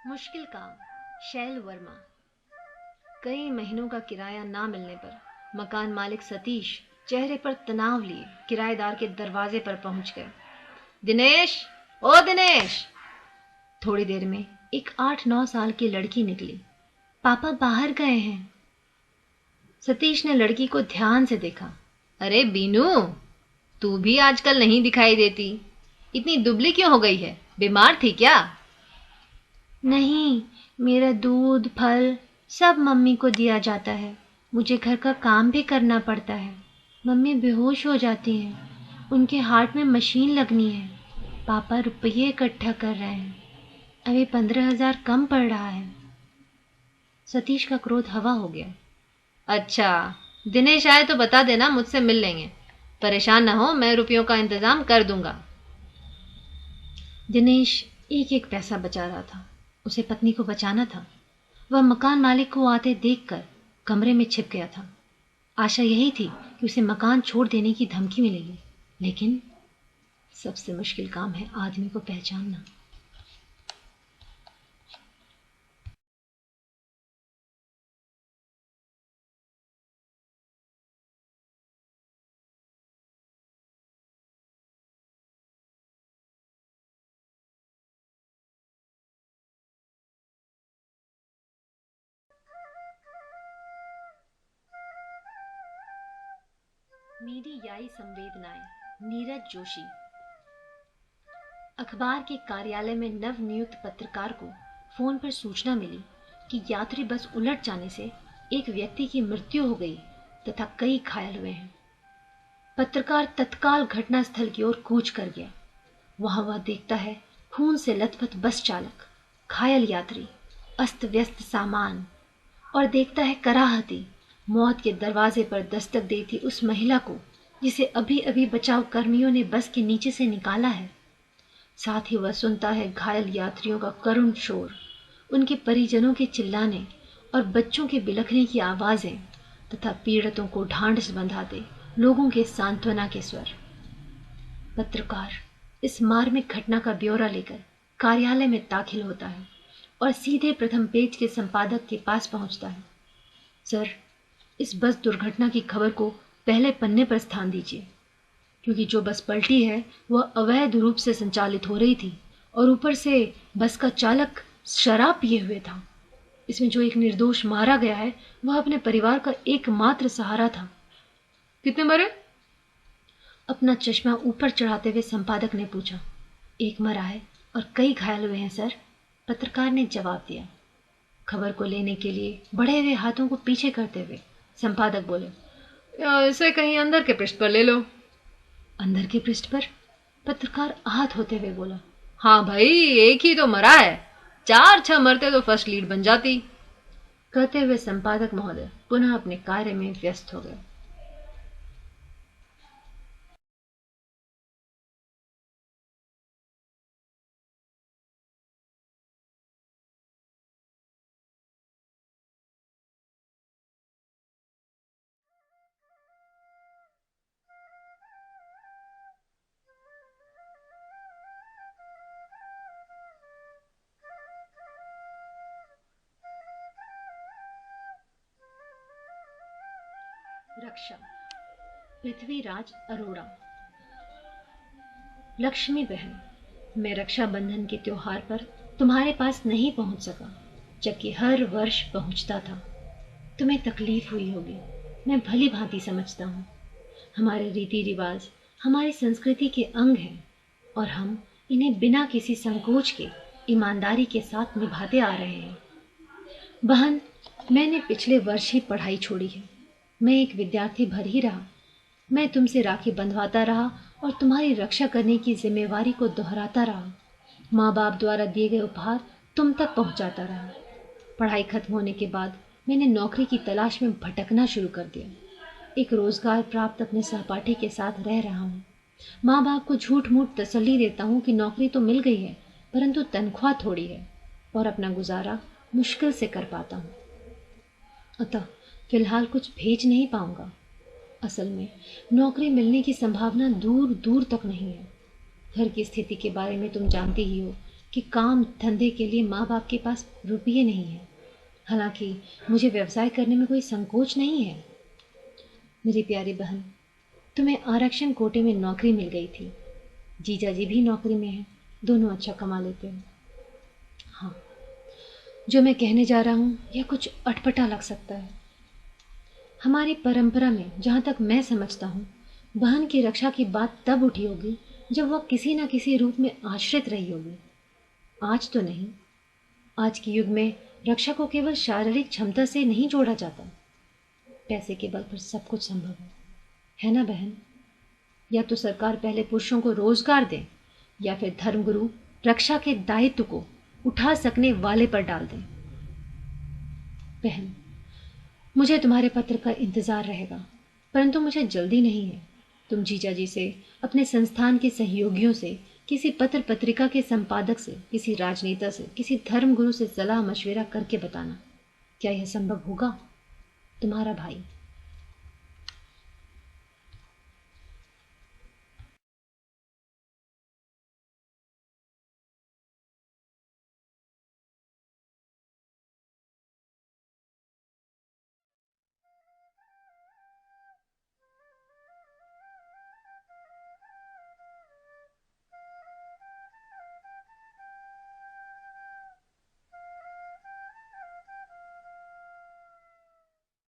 मुश्किल काम। शैल वर्मा। कई महीनों का किराया ना मिलने पर मकान मालिक सतीश चेहरे पर तनाव लिए किराएदार के दरवाजे पर पहुंच गए। दिनेश, ओ दिनेश। थोड़ी देर में एक 8-9 साल की लड़की निकली। पापा बाहर गए हैं। सतीश ने लड़की को ध्यान से देखा। अरे बीनू, तू भी आजकल नहीं दिखाई देती। इतनी दुबली क्यों हो गई है? बीमार थी क्या? नहीं, मेरा दूध फल सब मम्मी को दिया जाता है। मुझे घर का काम भी करना पड़ता है। मम्मी बेहोश हो जाती हैं। उनके हार्ट में मशीन लगनी है। पापा रुपये इकट्ठा कर रहे हैं। अभी 15,000 कम पड़ रहा है। सतीश का क्रोध हवा हो गया। अच्छा, दिनेश आए तो बता देना, मुझसे मिल लेंगे। परेशान न हो, मैं रुपयों का इंतजाम कर दूंगा। दिनेश एक एक पैसा बचा रहा था। उसे पत्नी को बचाना था। वह मकान मालिक को आते देखकर कमरे में छिप गया था। आशा यही थी कि उसे मकान छोड़ देने की धमकी मिलेगी, लेकिन सबसे मुश्किल काम है आदमी को पहचानना। मीडियाई संवेदनाएं। नीरज जोशी। अखबार के कार्यालय में नवनियुक्त पत्रकार को फोन पर सूचना मिली कि यात्री बस उलट जाने से एक व्यक्ति की मृत्यु हो गई तथा कई घायल हुए हैं। पत्रकार तत्काल घटनास्थल की ओर कूच कर गया। वहां वह देखता है खून से लथपथ बस चालक, घायल यात्री, अस्त व्यस्त सामान, और देखता है कराहती मौत के दरवाजे पर दस्तक देती उस महिला को जिसे अभी अभी बचाव कर्मियों ने बस के नीचे से निकाला है। साथ ही वह सुनता है घायल यात्रियों का करुण शोर, उनके परिजनों के चिल्लाने और बच्चों के बिलखने की आवाजें तथा पीड़ितों को ढांढस बंधाते लोगों के सांत्वना के स्वर। पत्रकार इस मार्मिक घटना का ब्यौरा लेकर कार्यालय में दाखिल होता है और सीधे प्रथम पेज के संपादक के पास पहुंचता है। सर, इस बस दुर्घटना की खबर को पहले पन्ने पर स्थान दीजिए, क्योंकि जो बस पलटी है वह अवैध रूप से संचालित हो रही थी और ऊपर से बस का चालक शराब पिए हुए था। इसमें जो एक निर्दोष मारा गया है वह अपने परिवार का एकमात्र सहारा था। कितने मरे? अपना चश्मा ऊपर चढ़ाते हुए संपादक ने पूछा। एक मरा है और कई घायल हुए हैं सर, पत्रकार ने जवाब दिया। खबर को लेने के लिए बढ़े हुए हाथों को पीछे करते हुए संपादक बोले, इसे कहीं अंदर के पृष्ठ पर ले लो। अंदर के पृष्ठ पर? पत्रकार आहत होते हुए बोला। हाँ भाई, एक ही तो मरा है, 4-6 मरते तो फर्स्ट लीड बन जाती। कहते हुए संपादक महोदय पुनः अपने कार्य में व्यस्त हो गए। रक्षा। पृथ्वीराज अरोड़ा। लक्ष्मी बहन, मैं रक्षाबंधन के त्योहार पर तुम्हारे पास नहीं पहुंच सका, जबकि हर वर्ष पहुंचता था। तुम्हें तकलीफ हुई होगी, मैं भली भांति समझता हूँ। हमारे रीति रिवाज हमारी संस्कृति के अंग हैं और हम इन्हें बिना किसी संकोच के ईमानदारी के साथ निभाते आ रहे हैं। बहन, मैंने पिछले वर्ष ही पढ़ाई छोड़ी है। मैं एक विद्यार्थी भर ही रहा। मैं तुमसे राखी बंधवाता रहा और तुम्हारी रक्षा करने की जिम्मेवारी को दोहराता रहा। माँ बाप द्वारा दिए गए उपहार तुम तक पहुंचाता रहा। पढ़ाई खत्म होने के बाद मैंने नौकरी की तलाश में भटकना शुरू कर दिया। एक रोजगार प्राप्त अपने सहपाठी के साथ रह रहा हूँ। माँ बाप को झूठ मूठ तसल्ली देता हूँ कि नौकरी तो मिल गई है, परंतु तनख्वाह थोड़ी है और अपना गुजारा मुश्किल से कर पाता हूँ। अतः फिलहाल कुछ भेज नहीं पाऊंगा। असल में नौकरी मिलने की संभावना दूर दूर तक नहीं है। घर की स्थिति के बारे में तुम जानती ही हो। कि काम धंधे के लिए माँ बाप के पास रुपये नहीं है। हालांकि मुझे व्यवसाय करने में कोई संकोच नहीं है। मेरी प्यारी बहन, तुम्हें आरक्षण कोटे में नौकरी मिल गई थी। जीजा जी भी नौकरी में हैं, दोनों अच्छा कमा लेते हैं। हाँ, जो मैं कहने जा रहा हूँ यह कुछ अटपटा लग सकता है। हमारी परंपरा में जहाँ तक मैं समझता हूँ, बहन की रक्षा की बात तब उठी होगी जब वह किसी न किसी रूप में आश्रित रही होगी। आज तो नहीं। आज के युग में रक्षा को केवल शारीरिक क्षमता से नहीं जोड़ा जाता। पैसे के बल पर सब कुछ संभव है ना बहन? या तो सरकार पहले पुरुषों को रोजगार दे, या फिर धर्मगुरु रक्षा के दायित्व को उठा सकने वाले पर डाल दें। बहन, मुझे तुम्हारे पत्र का इंतजार रहेगा, परंतु मुझे जल्दी नहीं है। तुम जीजा जी से, अपने संस्थान के सहयोगियों से, किसी पत्र पत्रिका के संपादक से, किसी राजनेता से, किसी धर्मगुरु से सलाह मशविरा करके बताना। क्या यह संभव होगा? तुम्हारा भाई।